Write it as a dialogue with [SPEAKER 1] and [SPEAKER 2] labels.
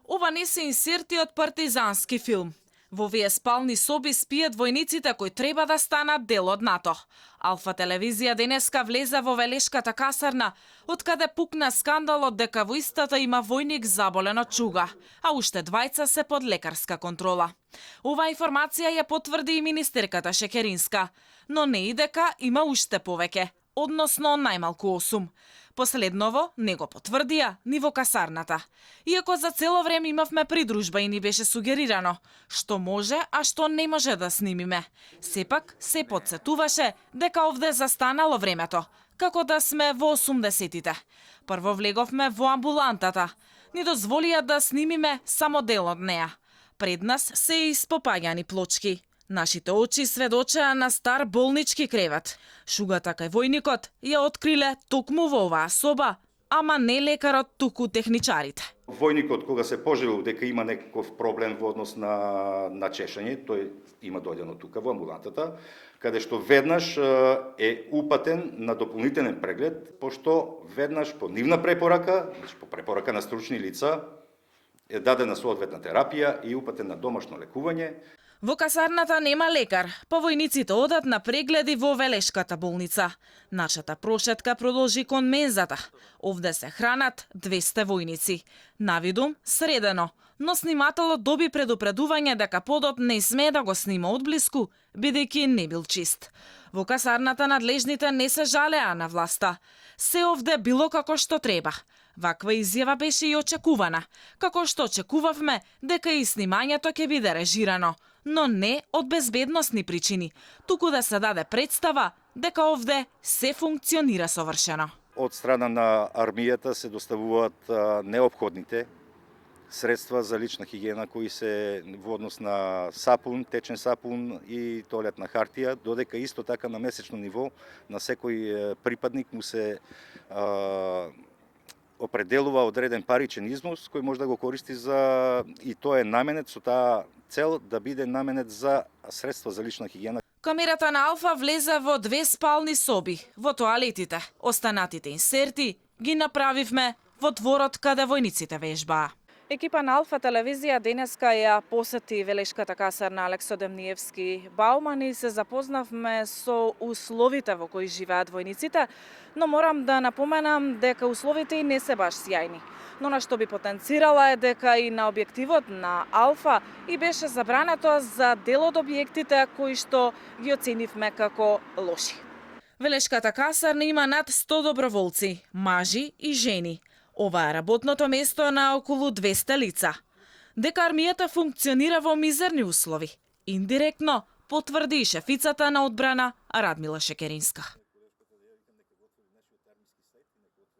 [SPEAKER 1] Ова не се инсерти од партизански филм. Во овие спални соби спијат војниците кои треба да станат дел од НАТО. Алфа телевизија денеска влезе во Велешката касарна, откаде пукна скандалот дека во истата има војник заболен од чуга, а уште двајца се под лекарска контрола. Оваа информација ја потврди и министерката Шекеринска, но не и дека има уште повеќе, односно најмалку 8. Последново не го потврдија ни во касарната. Иако за цело време имавме придружба и ни беше сугерирано што може, а што не може да снимиме. Сепак се потсетуваше дека овде застанало времето, како да сме во 80-тите. Прво влеговме во амбулантата. Ни дозволија да снимиме само дел од неа. Пред нас се испопаѓани плочки. Нашите очи сведочеа на стар болнички кревет. Шугата кај војникот ја откриле токму во оваа соба, ама не лекарот, туку техничарите.
[SPEAKER 2] Војникот кога се пожелил дека има некој проблем во однос на чешање, тој има дојдено тука во амбулантата, каде што веднаш е упатен на дополнителен преглед, пошто веднаш по нивна препорака, по препорака на стручни лица, е дадена соодветна терапија и упатен на домашно лекување.
[SPEAKER 1] Во касарната нема лекар, па војниците одат на прегледи во Велешката болница. Нашата прошетка продолжи кон мензата. Овде се хранат 200 војници. Навидум средено, но снимателот доби предупредување дека подот не смее да го снима одблиску, бидејќи не бил чист. Во касарната надлежните не се жалеа на власта. Се овде било како што треба. Ваква изјава беше и очекувана, како што очекувавме дека и снимањето ќе биде режирано, но не од безбедносни причини, туку да се даде представа дека овде се функционира совршено.
[SPEAKER 2] Од страна на армијата се доставуваат неопходните средства за лична хигиена кои се во однос на сапун, течен сапун и тоалетна хартија, додека исто така на месечно ниво на секој припадник му се определува одреден паричен износ кој може да го користи за, и тоа е наменет со таа цел да биде наменет за средства за лична хигиена.
[SPEAKER 1] Камерата на Алфа влезе во 2 спални соби, во тоалетите. Останатите инсерти ги направивме во дворот каде војниците вежбаа. Екипа на Алфа телевизија денеска ја посети Велешката касарна Алексо Демниевски Бауман и се запознавме со условите во кои живеат војниците, но морам да напоменам дека условите и не се баш сјајни. Но на што би потенцирала е дека и на објективот на Алфа и беше забрането за дел од објектите кои што ги оценивме како лоши. Велешката касарна има над 100 доброволци, мажи и жени. Ова е работното место на околу 200 лица. Дека армијата функционира во мизерни услови, индиректно потврди и шефицата на одбрана Радмила Шекеринска.